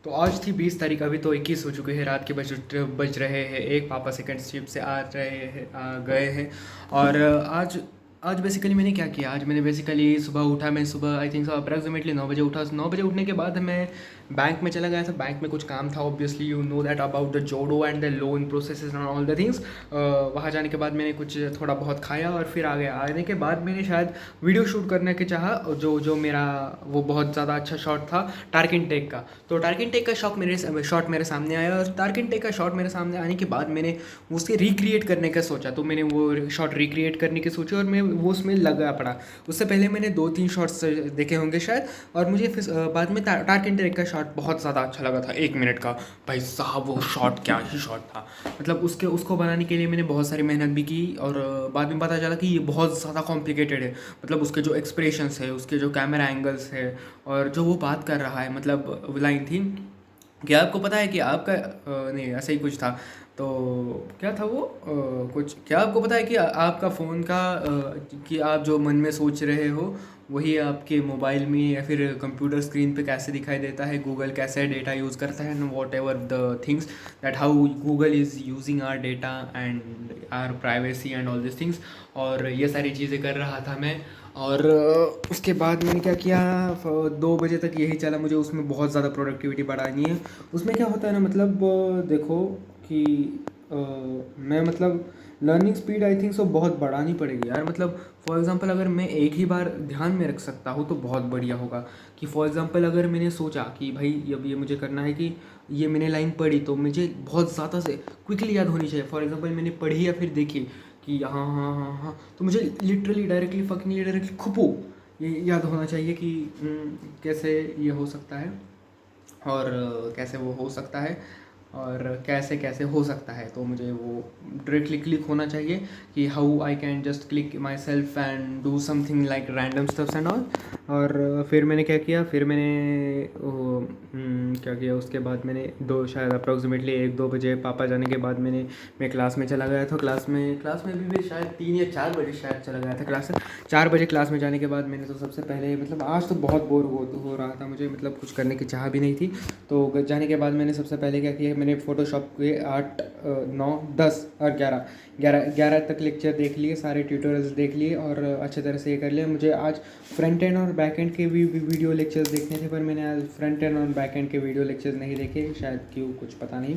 तो आज थी 20 तारीख, अभी तो 21 हो चुके हैं, रात के बज रहे हैं एक। पापा सेकंड शिफ्ट से गए हैं। और आज बेसिकली मैंने क्या किया। आज मैंने बेसिकली सुबह उठा, मैं सुबह आई थिंक सो अप्रॉक्सीमेटली 9 बजे उठा। 9 बजे उठने के बाद मैं बैंक में चला गया था। बैंक में कुछ काम था, obviously you know that about the Jodo and the loan processes and all the things. वहाँ जाने के बाद मैंने कुछ थोड़ा बहुत खाया और फिर आ गया। आने के बाद मैंने शायद वीडियो शूट करने के चाहा, जो जो मेरा वो बहुत ज़्यादा अच्छा शॉट था टार्किन टेक का। तो टार्किन टेक का शॉट मेरे सामने आया, और टार्किन टेक का शॉट मेरे सामने आने के बाद मैंने उसे रिक्रिएट करने का सोचा। तो मैंने वो शॉट रिक्रिएट करने की सोची और मैं वो उसमें लगा पड़ा। उससे पहले मैंने 2-3 शॉट्स देखे होंगे शायद, और मुझे फिर बाद में टार्किन टेक का शॉट बहुत ज़्यादा अच्छा लगा था, 1 मिनट का। भाई साहब वो शॉट क्या ही शॉट था। मतलब उसको बनाने के लिए मैंने बहुत सारी मेहनत भी की, और बाद में पता चला कि ये बहुत ज़्यादा कॉम्प्लिकेटेड है। मतलब उसके जो एक्सप्रेशंस है, उसके जो कैमरा एंगल्स है, और जो वो बात कर रहा है, मतलब लाइन थी, क्या आपको पता है कि आपका नहीं, ऐसा ही कुछ था। तो क्या था वो, कुछ, क्या आपको पता है कि आपका फ़ोन का कि आप जो मन में सोच रहे हो वही आपके मोबाइल में या फिर कंप्यूटर स्क्रीन पे कैसे दिखाई देता है, गूगल कैसे डेटा यूज़ करता है, and whatever the things that how Google is using our data and our privacy and all this things. और ये सारी चीज़ें कर रहा था मैं। और उसके बाद मैंने क्या किया, 2 बजे तक यही चला। मुझे उसमें बहुत ज़्यादा प्रोडक्टिविटी बढ़ानी है। उसमें क्या होता है ना, मतलब देखो कि मैं मतलब learning speed I think so बहुत बढ़ानी पड़ेगी यार। मतलब फॉर एग्ज़ाम्पल अगर मैं एक ही बार ध्यान में रख सकता हूँ तो बहुत बढ़िया होगा। कि फॉर एग्ज़ाम्पल अगर मैंने सोचा कि भाई अब ये मुझे करना है, कि ये मैंने लाइन पढ़ी तो मुझे बहुत ज़्यादा से क्विकली याद होनी चाहिए। फॉर एग्ज़ाम्पल मैंने पढ़ी या फिर देखी कि हाँ हाँ हाँ हाँ, तो मुझे लिटरली डायरेक्टली खुपो ये याद होना चाहिए कि कैसे ये हो सकता है, और कैसे वो हो सकता है, और कैसे कैसे हो सकता है। तो मुझे वो डायरेक्टली क्लिक होना चाहिए कि how I can just click my self and do something like random stuffs and all. और फिर मैंने क्या किया, फिर मैंने क्या किया, उसके बाद मैंने शायद अप्रॉक्सीमेटली 1-2 बजे पापा जाने के बाद मैं क्लास में चला गया था। क्लास में भी शायद 3 या 4 बजे शायद चला गया था क्लास से। 4 बजे क्लास में जाने के बाद मैंने तो सबसे पहले, मतलब आज तो बहुत बोर हो रहा था मुझे, मतलब कुछ करने की चाह भी नहीं थी। तो जाने के बाद मैंने सबसे पहले क्या किया, मैंने फ़ोटोशॉप के 8, 9, 10 और 11 तक लेक्चर देख लिए, सारे ट्यूटोरियल्स देख लिए और अच्छे तरह से ये कर लिया। मुझे आज फ्रंट एंड और बैक एंड के भी वीडियो लेक्चर्स देखने थे, पर मैंने आज फ्रंट एंड और बैक एंड के वीडियो लेक्चर्स नहीं देखे, शायद क्यों, कुछ पता नहीं।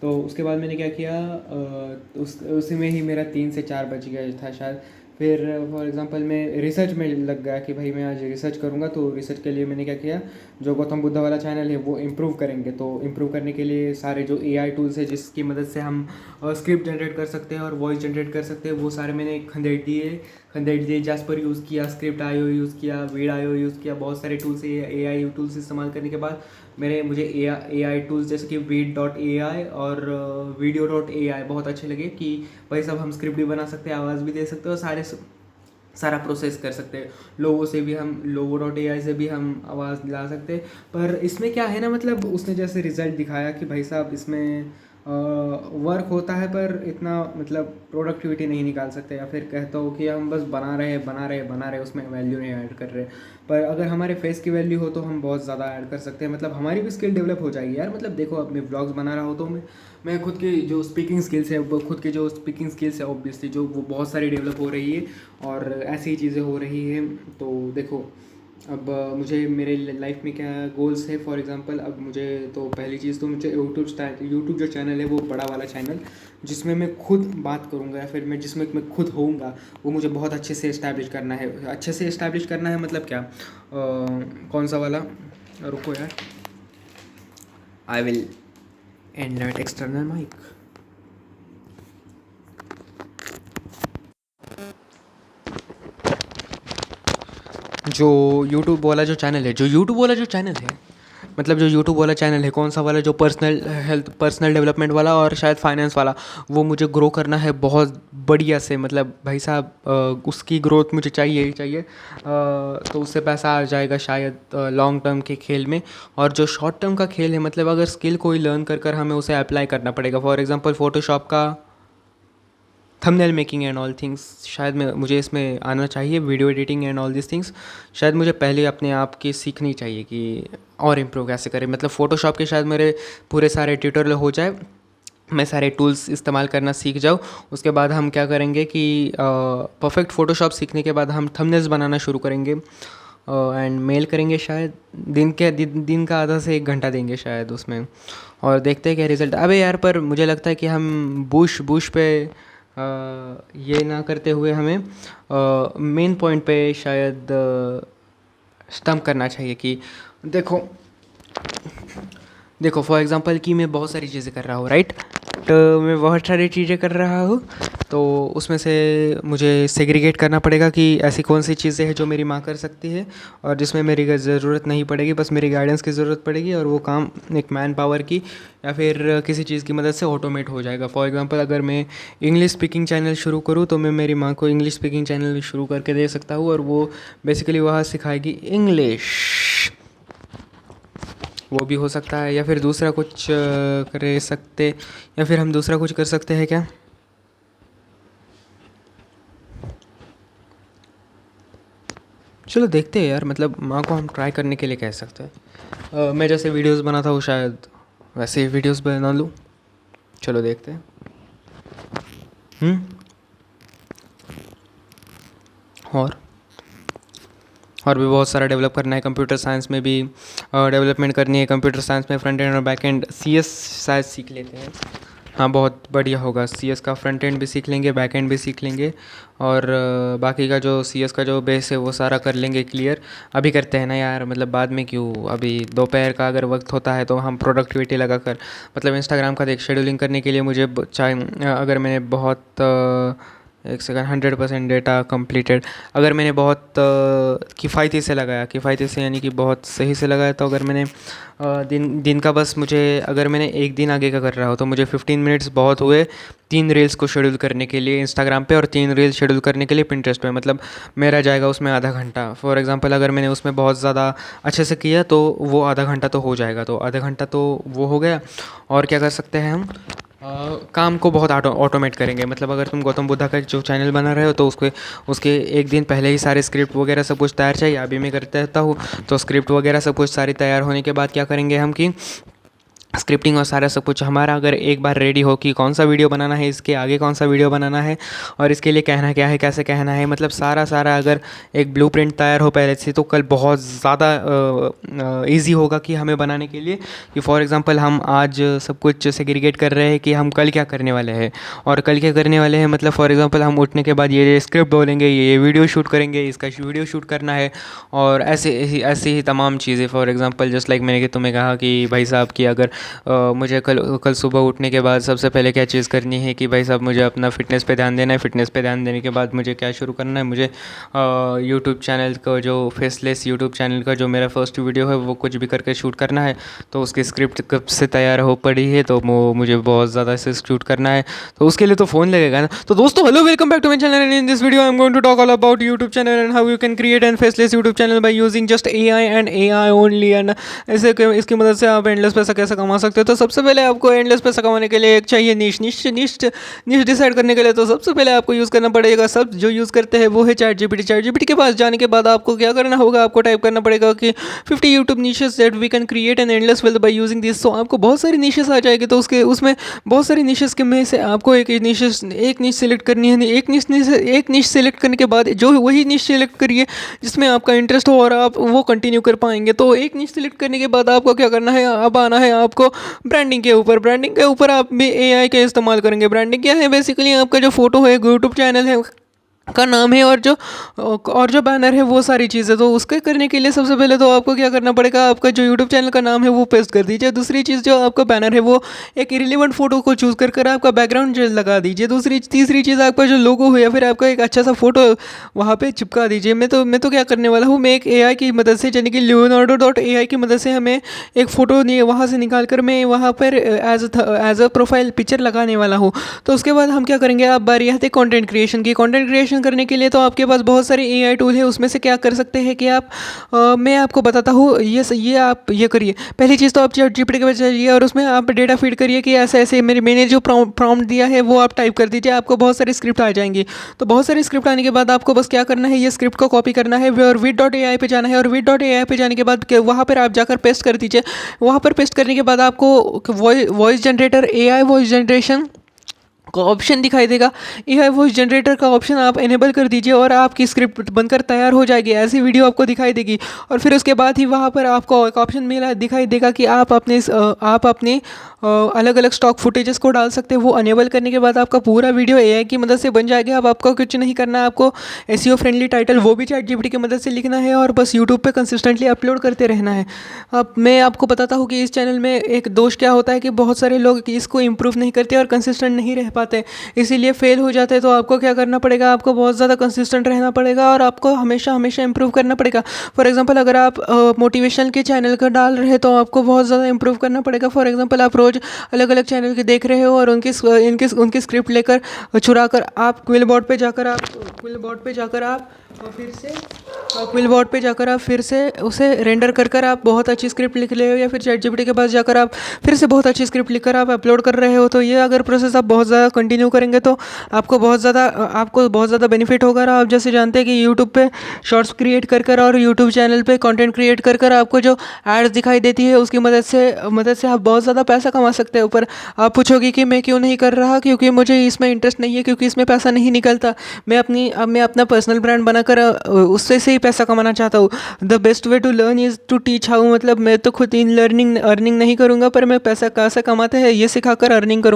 तो उसके बाद मैंने क्या किया, उसी में ही मेरा 3 से 4 बज गया था शायद। फिर फॉर एग्ज़ाम्पल मैं रिसर्च में लग गया कि भाई मैं आज रिसर्च करूँगा। तो रिसर्च के लिए मैंने क्या किया, जो गौतम बुद्धा वाला चैनल है वो इम्प्रूव करेंगे। तो इम्प्रूव करने के लिए सारे जो एआई टूल्स है जिसकी मदद से हम स्क्रिप्ट जनरेट कर सकते हैं और वॉइस जनरेट कर सकते हैं, वो सारे मैंने खंडेड़ दिए। जैस्पर यूज़ किया, स्क्रिप्ट आईओ यूज़ किया, वीड आईओ यूज़ किया, बहुत सारे टूल्स, एआई टूल्स इस्तेमाल करने के बाद मुझे एआई टूल्स जैसे कि वीड डॉट ए आई और वीडियो डॉट ए आई बहुत अच्छे लगे। कि भाई सब हम स्क्रिप्ट भी बना सकते हैं, आवाज़ भी दे सकते हैं, और सारा प्रोसेस कर सकते हैं। लोगो डॉट ए आई से भी हम आवाज़ ला सकते हैं। पर इसमें क्या है ना, मतलब उसने जैसे रिज़ल्ट दिखाया कि भाई साहब इसमें वर्क होता है पर इतना मतलब प्रोडक्टिविटी नहीं निकाल सकते, या फिर कहता हो कि हम बस बना रहे, उसमें वैल्यू नहीं ऐड कर रहे। पर अगर हमारे फेस की वैल्यू हो तो हम बहुत ज़्यादा ऐड कर सकते हैं, मतलब हमारी भी स्किल डेवलप हो जाएगी यार। मतलब देखो, अब मैं व्लॉग्स बना रहा हूँ तो मैं खुद की जो स्पीकिंग स्किल्स है ऑब्वियसली जो वो बहुत सारी डेवलप हो रही है, और ऐसी ही चीज़ें हो रही हैं। तो देखो, अब मुझे मेरे लाइफ में क्या गोल्स है। फॉर एग्जांपल अब मुझे तो पहली चीज़ तो मुझे यूट्यूब जो चैनल है वो बड़ा वाला चैनल, जिसमें मैं खुद बात करूँगा या फिर जिसमें मैं खुद होऊंगा, वो मुझे बहुत अच्छे से इस्टेब्लिश करना है। मतलब क्या, कौन सा वाला, रुको यार, I will end that external mic. जो यूट्यूब वाला जो चैनल है, मतलब जो यूट्यूब वाला चैनल है, कौन सा वाला, जो पर्सनल डेवलपमेंट वाला और शायद फाइनेंस वाला, वो मुझे ग्रो करना है बहुत बढ़िया से। मतलब भाई साहब उसकी ग्रोथ मुझे चाहिए ही चाहिए। तो उससे पैसा आ जाएगा शायद लॉन्ग टर्म के खेल में। और जो शॉर्ट टर्म का खेल है, मतलब अगर स्किल कोई लर्न कर हमें उसे अप्लाई करना पड़ेगा। फॉर एग्जांपल फ़ोटोशॉप का thumbnail making and all things, शायद मुझे इसमें आना चाहिए, video editing and all this things शायद मुझे पहले अपने आप की सीखनी चाहिए। कि और इम्प्रूव कैसे करें, मतलब फ़ोटोशॉप के शायद मेरे पूरे सारे ट्यूटोरियल हो जाए, मैं सारे टूल्स इस्तेमाल करना सीख जाऊँ। उसके बाद हम क्या करेंगे कि परफेक्ट फ़ोटोशॉप सीखने के बाद हम थंबनेल्स बनाना शुरू करेंगे एंड मेल करेंगे शायद। दिन का आधा से 1 घंटा देंगे शायद उसमें, और देखते हैं क्या रिज़ल्ट। अबे यार, पर मुझे लगता है कि हम बुश पे ये ना करते हुए हमें मेन पॉइंट पे शायद स्टम्प करना चाहिए कि देखो देखो फॉर एग्ज़ाम्पल कि मैं बहुत सारी चीज़ें कर रहा हूँ, राइट। तो मैं बहुत सारी चीज़ें कर रहा हूँ, तो उसमें से मुझे सेग्रीगेट करना पड़ेगा कि ऐसी कौन सी चीज़ें हैं जो मेरी माँ कर सकती है और जिसमें मेरी ज़रूरत नहीं पड़ेगी, बस मेरी गाइडेंस की ज़रूरत पड़ेगी, और वो काम एक मैन पावर की या फिर किसी चीज़ की मदद से ऑटोमेट हो जाएगा। फॉर एग्ज़ाम्पल अगर मैं इंग्लिश स्पीकिंग चैनल शुरू करूँ तो मैं मेरी माँ को इंग्लिश स्पीकिंग चैनल शुरू करके दे सकता हूँ, और वो बेसिकली वहाँ सिखाएगी इंग्लिश। वो भी हो सकता है, या फिर दूसरा कुछ कर सकते, या फिर हम दूसरा कुछ कर सकते हैं क्या। चलो देखते हैं यार, मतलब माँ को हम ट्राई करने के लिए कह सकते हैं। मैं जैसे वीडियोस बनाता हूँ शायद वैसे ही वीडियोस बना लूँ। चलो देखते हैं। और और भी बहुत सारा डेवलप करना है। कंप्यूटर साइंस में भी डेवलपमेंट करनी है। कंप्यूटर साइंस में फ्रंट एंड और बैक एंड, CS शायद सीख लेते हैं। हाँ, बहुत बढ़िया होगा। CS का फ्रंट एंड भी सीख लेंगे, बैक एंड भी सीख लेंगे, और बाकी का जो CS का जो बेस है वो सारा कर लेंगे क्लियर। अभी करते हैं ना यार, मतलब बाद में क्यों, अभी दोपहर का अगर वक्त होता है तो हम प्रोडक्टिविटी लगा कर, मतलब इंस्टाग्राम का देख, शेड्यूलिंग करने के लिए मुझे चाहे अगर मैंने बहुत 1 सेकंड 100% डेटा कंप्लीटेड, अगर मैंने बहुत किफ़ायती से लगाया, किफ़ायती से यानी कि बहुत सही से लगाया, तो अगर मैंने दिन का बस मुझे, अगर मैंने एक दिन आगे का कर रहा हो तो मुझे 15 मिनट्स बहुत हुए 3 रील्स को शेड्यूल करने के लिए इंस्टाग्राम पे, और 3 रील्स शेड्यूल करने के लिए पिंटरेस्ट पे, मतलब मेरा जाएगा उसमें आधा घंटा। फॉर एग्जांपल अगर मैंने उसमें बहुत ज़्यादा अच्छे से किया तो वो आधा घंटा तो हो जाएगा, तो आधा घंटा तो वो हो गया। और क्या कर सकते हैं हम, काम को बहुत ऑटोमेट करेंगे। मतलब अगर तुम गौतम बुद्धा का जो चैनल बना रहे हो तो उसके एक दिन पहले ही सारे स्क्रिप्ट वगैरह सब कुछ तैयार चाहिए। अभी मैं करते रहता हूँ, तो स्क्रिप्ट वगैरह सब कुछ सारी तैयार होने के बाद क्या करेंगे हम कि स्क्रिप्टिंग और सारा सब कुछ हमारा अगर एक बार रेडी हो कि कौन सा वीडियो बनाना है, इसके आगे कौन सा वीडियो बनाना है, और इसके लिए कहना क्या है, कैसे कहना है, मतलब सारा अगर एक ब्लूप्रिंट तैयार हो पहले से, तो कल बहुत ज़्यादा इजी होगा कि हमें बनाने के लिए। कि फॉर एग्जांपल हम आज सब कुछ सेग्रीगेट कर रहे हैं कि हम कल क्या करने वाले हैं, और कल क्या करने वाले हैं, मतलब फॉर एग्जांपल हम उठने के बाद ये स्क्रिप्ट बोलेंगे, ये वीडियो शूट करेंगे, इसका वीडियो शूट करना है, और ऐसे ही तमाम चीज़ें। फॉर एग्जांपल जस्ट लाइक मैंने कि तुम्हें कहा कि भाई साहब कि अगर मुझे कल सुबह उठने के बाद सबसे पहले क्या चीज़ करनी है कि भाई साहब मुझे अपना फ़िटनेस पे ध्यान देना है। फ़िटनेस पे ध्यान देने के बाद मुझे क्या शुरू करना है, मुझे यूट्यूब चैनल का जो फेसलेस यूट्यूब चैनल का जो मेरा फर्स्ट वीडियो है वो कुछ भी करके शूट करना है। तो उसकी स्क्रिप्ट कब से तैयार हो पड़ी है, तो वो मुझे बहुत ज़्यादा से शूट करना है, तो उसके लिए तो फ़ोन लगेगा ना। तो दोस्तों hello, welcome back to my channel, and in this video I am going to talk all about YouTube channel and how you can create an faceless YouTube channel by using just AI and AI only. And ऐसे इसकी मदद से आप endless पैसा कैसे कमा सकते हो। तो सबसे पहले आपको एंडलेस पैसा कमाने के लिए एक चाहिए निश डिसाइड करने के लिए। तो सबसे पहले आपको यूज़ करना पड़ेगा, सब जो यूज़ करते हैं वो है ChatGPT। ChatGPT के पास जाने के बाद आपको क्या करना होगा, आपको टाइप करना पड़ेगा कि 50 YouTube niches that we can create an endless wealth by using this. तो आपको बहुत सारी निशेस आ जाएगी, तो उसमें बहुत सारी निशेस के में से आपको एक निश सेलेक्ट करनी है। एक निश सेलेक्ट करने के बाद जो वही निश सेलेक्ट करिए जिसमें आपका इंटरेस्ट हो और आप वो कंटिन्यू कर पाएंगे। तो एक निश सेलेक्ट करने के बाद आपको क्या करना है, अब आना है आपको ब्रांडिंग के ऊपर। ब्रांडिंग के ऊपर आप भी AI का इस्तेमाल करेंगे। ब्रांडिंग क्या है, बेसिकली आपका जो फोटो है, यूट्यूब चैनल है का नाम है, और जो बैनर है, वो सारी चीज़ें। तो उसके करने के लिए सबसे पहले तो आपको क्या करना पड़ेगा, आपका जो यूट्यूब चैनल का नाम है वो पेस्ट कर दीजिए। दूसरी चीज़, जो आपका बैनर है वो एक इरेलीवेंट फोटो को चूज़ कर आपका बैकग्राउंड लगा दीजिए। तीसरी चीज़, आपका जो लोगो है या फिर आपका एक अच्छा सा फोटो वहाँ पे चिपका दीजिए। मैं तो क्या करने वाला हूँ, मैं एक AI की मदद से, यानी कि Leonardo.ai की मदद से हमें एक फ़ोटो वहाँ से निकाल कर मैं वहाँ पर एज अ प्रोफाइल पिक्चर लगाने वाला हूँ। तो उसके बाद हम क्या करेंगे, अब बारी आती है कॉन्टेंट क्रिएशन की। कॉन्टेंट क्रिएशन जनरेशन करने के लिए तो आपके पास बहुत सारे AI टूल है। उसमें से क्या कर सकते हैं कि आप मैं आपको बताता हूँ, ये आप ये करिए। पहली चीज़ तो आप ChatGPT के पास जाइए और उसमें आप डेटा फीड करिए कि ऐसे ऐसे मैंने जो प्रॉम्प्ट दिया है वो आप टाइप कर दीजिए, आपको बहुत सारी स्क्रिप्ट आ जाएंगी। तो बहुत सारी स्क्रिप्ट आने के बाद आपको बस क्या करना है, ये स्क्रिप्ट को कॉपी करना है और vid.ai पे जाना है, और vid.ai पे जाने के बाद वहाँ पर आप जाकर पेस्ट कर दीजिए। वहाँ पर पेस्ट करने के बाद आपको voice generator, AI voice generation का ऑप्शन दिखाई देगा। AI वॉइस जनरेटर का ऑप्शन आप इनेबल कर दीजिए और आपकी स्क्रिप्ट बनकर तैयार हो जाएगी। ऐसी वीडियो आपको दिखाई देगी और फिर उसके बाद ही वहाँ पर आपको एक ऑप्शन मिला दिखाई देगा कि आप अपने अलग अलग स्टॉक फुटेजेस को डाल सकते हैं। वो अनेबल करने के बाद आपका पूरा वीडियो AI की मदद से बन जाएगा। अब आपको कुछ नहीं करना है, आपको SEO फ्रेंडली टाइटल वो भी ChatGPT की मदद से लिखना है और बस यूट्यूब पे कंसिस्टेंटली अपलोड करते रहना है। अब मैं आपको बताता हूँ कि इस चैनल में एक दोष क्या होता है कि बहुत सारे लोग इसको इम्प्रूव नहीं करते और कंसिस्टेंट नहीं रह पाते, इसीलिए फेल हो जाते हैं। तो आपको क्या करना पड़ेगा, आपको बहुत ज़्यादा कंसिस्टेंट रहना पड़ेगा और आपको हमेशा हमेशा इंप्रूव करना पड़ेगा। फॉर एग्जांपल अगर आप मोटिवेशन के चैनल का डाल रहे हैं तो आपको बहुत ज़्यादा इंप्रूव करना पड़ेगा। फॉर एग्जांपल आप रोज़ अलग अलग चैनल के देख रहे हो और उनकी स्क्रिप्ट लेकर चुरा कर आप क्विलबोर्ड पे जाकर आप फिर से उसे रेंडर कर आप बहुत अच्छी स्क्रिप्ट लिख रहे हो, या फिर ChatGPT के पास जाकर आप फिर से बहुत अच्छी स्क्रिप्ट लिखकर आप अपलोड कर रहे हो। तो ये अगर प्रोसेस आप बहुत ज़्यादा कंटिन्यू करेंगे तो आपको बहुत ज़्यादा बेनिफिट होगा। और आप जैसे जानते हैं कि यूट्यूब पे शॉर्ट्स क्रिएट कर और यूट्यूब चैनल पे कंटेंट क्रिएट कर आपको जो एड्स दिखाई देती है उसकी मदद से आप बहुत ज़्यादा पैसा कमा सकते हो। पर आप पूछोगे कि मैं क्यों नहीं कर रहा, क्योंकि मुझे इसमें इंटरेस्ट नहीं है, क्योंकि इसमें पैसा नहीं निकलता। मैं अपना पर्सनल ब्रांड बनाकर उससे से ही पैसा कमाना चाहता हूँ। The best way to learn is to teach how, मतलब मैं तो खुद इन अर्निंग नहीं करूँगा, पर मैं पैसा कैसे कमाते हैं ये सिखाकर अर्निंग करूँगा।